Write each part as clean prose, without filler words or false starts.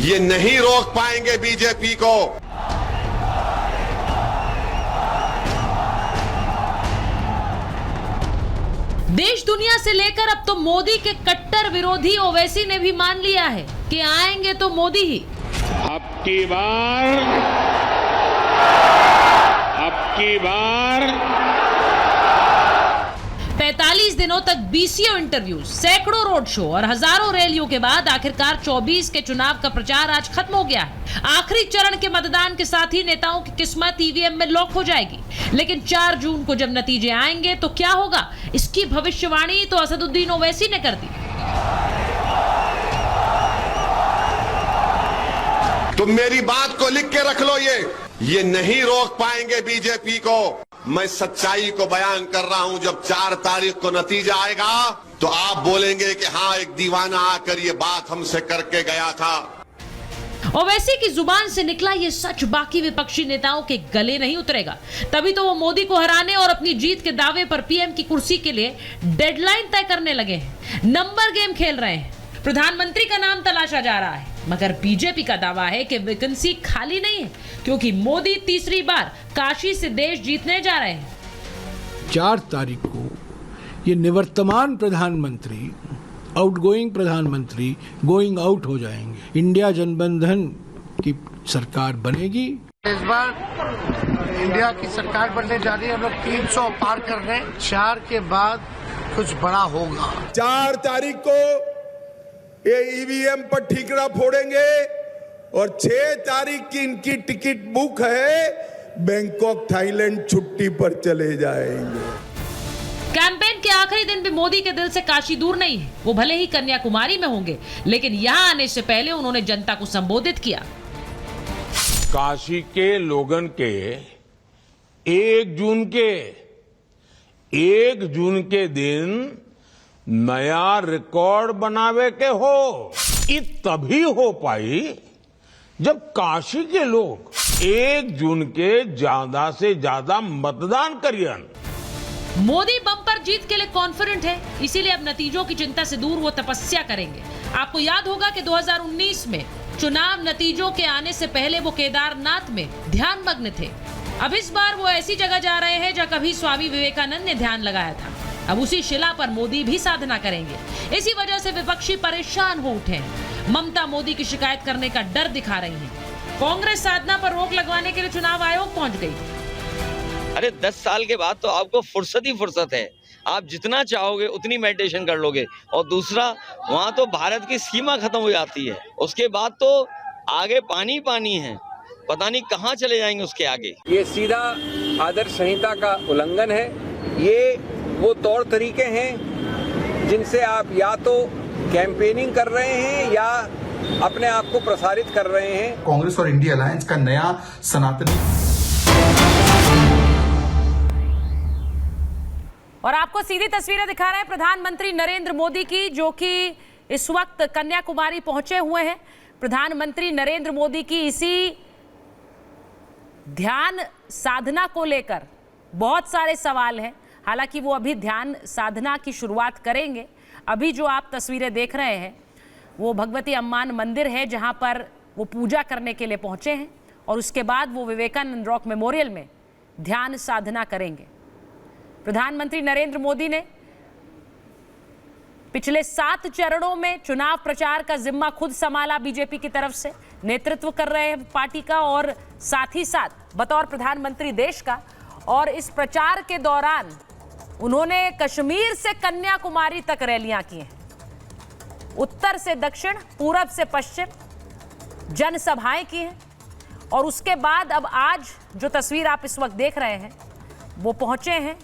ये नहीं रोक पाएंगे बीजेपी को। देश दुनिया से लेकर अब तो मोदी के कट्टर विरोधी ओवैसी ने भी मान लिया है कि आएंगे तो मोदी ही। अब की बार 45 दिनों तक बीसीओ इंटरव्यू, सैकड़ों रोड शो और हजारों रैलियों के बाद आखिरकार 24 के चुनाव का प्रचार आज खत्म हो गया है। आखिरी चरण के मतदान के साथ ही नेताओं की किस्मत ईवीएम में लॉक हो जाएगी। लेकिन 4 जून को जब नतीजे आएंगे तो क्या होगा, इसकी भविष्यवाणी तो असदुद्दीन ओवैसी ने कर दी। तुम मेरी बात को लिख के रख लो, ये नहीं रोक पाएंगे बीजेपी को। मैं सच्चाई को बयान कर रहा हूं। जब 4 तारीख को नतीजा आएगा तो आप बोलेंगे कि हाँ, एक दीवाना आकर ये बात हमसे करके गया था। ओवैसी की जुबान से निकला ये सच बाकी विपक्षी नेताओं के गले नहीं उतरेगा। तभी तो वो मोदी को हराने और अपनी जीत के दावे पर पीएम की कुर्सी के लिए डेडलाइन तय करने लगे हैं। नंबर गेम खेल रहे हैं। प्रधानमंत्री का नाम तलाशा जा रहा है, मगर बीजेपी का दावा है कि वैकेंसी खाली नहीं है, क्योंकि मोदी तीसरी बार काशी से देश जीतने जा रहे हैं। 4 तारीख को ये निवर्तमान प्रधानमंत्री, आउटगोइंग प्रधानमंत्री गोइंग आउट हो जाएंगे। इंडिया जनबंधन की सरकार बनेगी। इस बार इंडिया की सरकार बनने जा रही है। हम लोग 300 पार कर रहे हैं। 4 के बाद कुछ बड़ा होगा। 4 तारीख को ये ईवीएम पर ठीकरा फोड़ेंगे और 6 तारीख की इनकी टिकट बुक है। बैंकॉक थाईलैंड छुट्टी पर चले जाएंगे। कैंपेन के आखिरी दिन भी मोदी के दिल से काशी दूर नहीं है। वो भले ही कन्याकुमारी में होंगे, लेकिन यहाँ आने से पहले उन्होंने जनता को संबोधित किया। काशी के लोगन के 1 जून के दिन नया रिकॉर्ड बनावे के हो। ये तभी हो पाई जब काशी के लोग 1 जून के ज्यादा से ज्यादा मतदान करियन। मोदी बम्पर जीत के लिए कॉन्फिडेंट है, इसीलिए अब नतीजों की चिंता से दूर वो तपस्या करेंगे। आपको याद होगा कि 2019 में चुनाव नतीजों के आने से पहले वो केदारनाथ में ध्यानमग्न थे। अब इस बार वो ऐसी जगह जा रहे हैं जहां कभी स्वामी विवेकानंद ने ध्यान लगाया था। अब उसी शिला पर मोदी भी साधना करेंगे। इसी वजह से विपक्षी परेशान हो उठे हैं। ममता मोदी की शिकायत करने का डर दिखा रही हैं। कांग्रेस साधना पर रोक लगवाने के लिए चुनाव आयोग पहुंच गई। अरे 10 साल के बाद तो आपको फुर्सत ही फुर्सत है। आप जितना चाहोगे उतनी मेडिटेशन कर लोगे। और दूसरा, वहाँ तो भारत की सीमा खत्म हो जाती है। उसके बाद तो आगे पानी पानी है, पता नहीं कहाँ चले जाएंगे उसके आगे। ये सीधा आदर्श संहिता का उल्लंघन है। ये वो तौर तरीके हैं जिनसे आप या तो कैंपेनिंग कर रहे हैं या अपने आप को प्रसारित कर रहे हैं। कांग्रेस और इंडिया अलायंस का नया सनातनी। और आपको सीधी तस्वीरें दिखा रहे हैं प्रधानमंत्री नरेंद्र मोदी की, जो कि इस वक्त कन्याकुमारी पहुंचे हुए हैं। प्रधानमंत्री नरेंद्र मोदी की इसी ध्यान साधना को लेकर बहुत सारे सवाल हैं। हालांकि वो अभी ध्यान साधना की शुरुआत करेंगे। अभी जो आप तस्वीरें देख रहे हैं वो भगवती अम्मान मंदिर है, जहां पर वो पूजा करने के लिए पहुंचे हैं और उसके बाद वो विवेकानंद रॉक मेमोरियल में ध्यान साधना करेंगे। प्रधानमंत्री नरेंद्र मोदी ने पिछले 7 चरणों में चुनाव प्रचार का जिम्मा खुद संभाला। बीजेपी की तरफ से नेतृत्व कर रहे हैं पार्टी का और साथ ही साथ बतौर प्रधानमंत्री देश का। और इस प्रचार के दौरान उन्होंने कश्मीर से कन्याकुमारी तक रैलियां की हैं। उत्तर से दक्षिण, पूरब से पश्चिम जनसभाएं की हैं। और उसके बाद अब आज जो तस्वीर आप इस वक्त देख रहे हैं वो पहुंचे हैं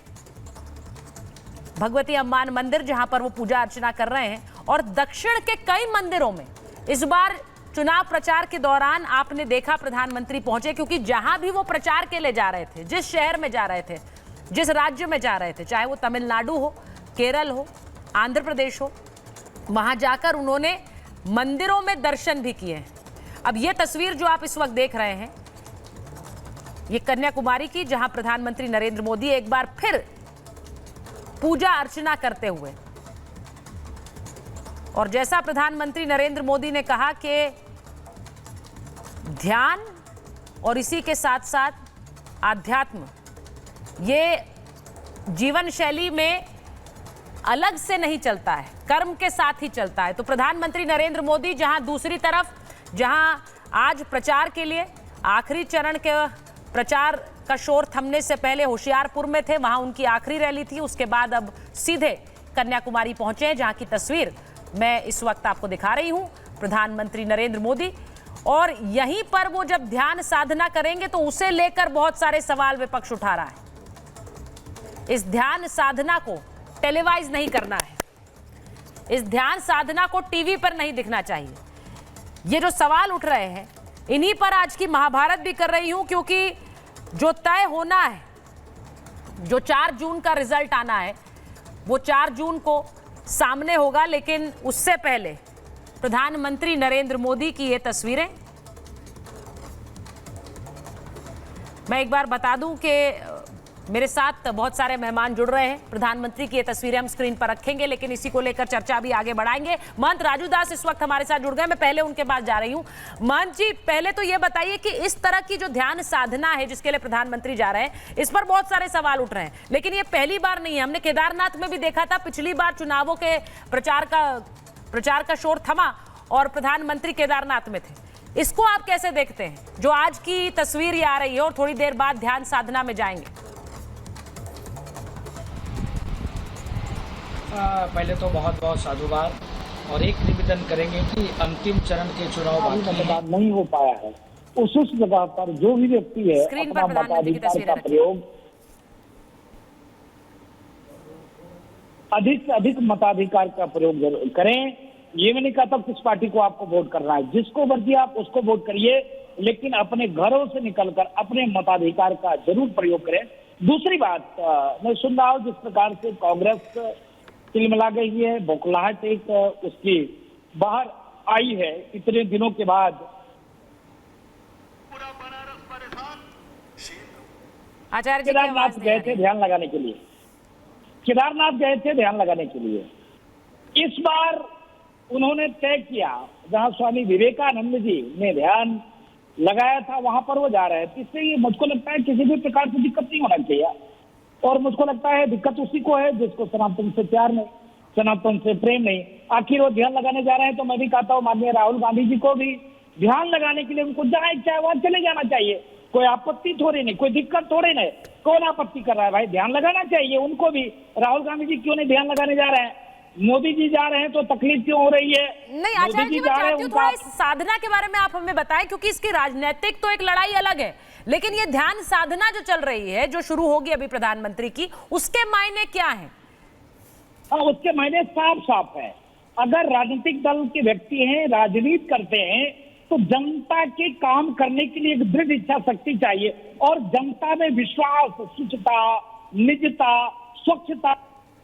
भगवती अम्मान मंदिर, जहां पर वो पूजा अर्चना कर रहे हैं। और दक्षिण के कई मंदिरों में इस बार चुनाव प्रचार के दौरान आपने देखा प्रधानमंत्री पहुंचे, क्योंकि जहां भी वो प्रचार के लिए जा रहे थे, जिस शहर में जा रहे थे, जिस राज्य में जा रहे थे, चाहे वो तमिलनाडु हो, केरल हो, आंध्र प्रदेश हो, वहां जाकर उन्होंने मंदिरों में दर्शन भी किए हैं। अब ये तस्वीर जो आप इस वक्त देख रहे हैं ये कन्याकुमारी की, जहां प्रधानमंत्री नरेंद्र मोदी एक बार फिर पूजा अर्चना करते हुए, और जैसा प्रधानमंत्री नरेंद्र मोदी ने कहा कि ध्यान और इसी के साथ साथ आध्यात्म, ये जीवन शैली में अलग से नहीं चलता है, कर्म के साथ ही चलता है। तो प्रधानमंत्री नरेंद्र मोदी जहां दूसरी तरफ, जहां आज प्रचार के लिए आखिरी चरण के प्रचार का शोर थमने से पहले होशियारपुर में थे, वहां उनकी आखिरी रैली थी, उसके बाद अब सीधे कन्याकुमारी पहुंचे हैं, जहां की तस्वीर मैं इस वक्त आपको दिखा रही हूं। प्रधानमंत्री नरेंद्र मोदी, और यहीं पर वो जब ध्यान साधना करेंगे तो उसे लेकर बहुत सारे सवाल विपक्ष उठा रहा है। इस ध्यान साधना को टेलीवाइज नहीं करना है, इस ध्यान साधना को टीवी पर नहीं दिखना चाहिए। ये जो सवाल उठ रहे हैं, इन्हीं पर आज की महाभारत भी कर रही हूं, क्योंकि जो तय होना है, जो 4 जून का रिजल्ट आना है, वो 4 जून को सामने होगा। लेकिन उससे पहले प्रधानमंत्री नरेंद्र मोदी की ये तस्वीरें, मैं एक बार बता दूं कि मेरे साथ बहुत सारे मेहमान जुड़ रहे हैं। प्रधानमंत्री की ये तस्वीरें हम स्क्रीन पर रखेंगे, लेकिन इसी को लेकर चर्चा भी आगे बढ़ाएंगे। महंत राजू दास इस वक्त हमारे साथ जुड़ गए, मैं पहले उनके पास जा रही हूं। महंत जी, पहले तो ये बताइए कि इस तरह की जो ध्यान साधना है जिसके लिए प्रधानमंत्री जा रहे हैं, इस पर बहुत सारे सवाल उठ रहे हैं, लेकिन ये पहली बार नहीं है। हमने केदारनाथ में भी देखा था, पिछली बार चुनावों के प्रचार का शोर थमा और प्रधानमंत्री केदारनाथ में थे। इसको आप कैसे देखते हैं, जो आज की तस्वीर ये आ रही है और थोड़ी देर बाद ध्यान साधना में जाएंगे? पहले तो बहुत बहुत साधुवाद, और एक निवेदन करेंगे कि अंतिम चरण के चुनाव मतदान नहीं हो पाया है, उस जगह पर जो भी व्यक्ति है अपना मताधिकार का प्रयोग, अधिक से अधिक मताधिकार का प्रयोग जरूर करें। ये मैं नहीं कहता किस पार्टी को आपको वोट करना है, जिसको मर्जी आप उसको वोट करिए, लेकिन अपने घरों से निकलकर अपने मताधिकार का जरूर प्रयोग करें। दूसरी बात, मैं सुन रहा हूं जिस प्रकार से कांग्रेस तिलमिला गई है, बौखलाहट एक उसकी बाहर आई है इतने दिनों के बाद। आचार्य जी केदारनाथ गए थे ध्यान लगाने के लिए, केदारनाथ गए थे ध्यान लगाने के लिए। इस बार उन्होंने तय किया, जहां स्वामी विवेकानंद जी ने ध्यान लगाया था वहां पर वो जा रहे थे। इससे ये मुझको लगता है किसी भी प्रकार की दिक्कत नहीं होना चाहिए, और मुझको लगता है दिक्कत उसी को है जिसको सनातन से प्यार नहीं, सनातन से प्रेम नहीं। आखिर वो ध्यान लगाने जा रहे हैं, तो मैं भी कहता हूँ माननीय राहुल गांधी जी को भी ध्यान लगाने के लिए उनको जहां इच्छा है वहां चले जाना चाहिए। कोई आपत्ति थोड़ी नहीं, कोई दिक्कत थोड़ी नहीं। कौन आपत्ति कर रहा है भाई? ध्यान लगाना चाहिए उनको भी। राहुल गांधी जी क्यों नहीं ध्यान लगाने जा रहे हैं? मोदी जी जा रहे हैं तो तकलीफ क्यों हो रही है? नहीं आचार्य जी, मैं चाहती हूं थोड़ा इस साधना के बारे में आप हमें बताएं, क्योंकि इसकी राजनीतिक तो एक लड़ाई अलग है, लेकिन ये ध्यान साधना जो चल रही है, जो शुरू होगी अभी प्रधानमंत्री की, उसके मायने क्या हैं? हाँ, उसके मायने साफ साफ है। अगर राजनीतिक दल के व्यक्ति हैं, राजनीति करते हैं, तो जनता के काम करने के लिए एक दृढ़ इच्छा शक्ति चाहिए, और जनता में विश्वास, शुचिता, निजता, स्वच्छता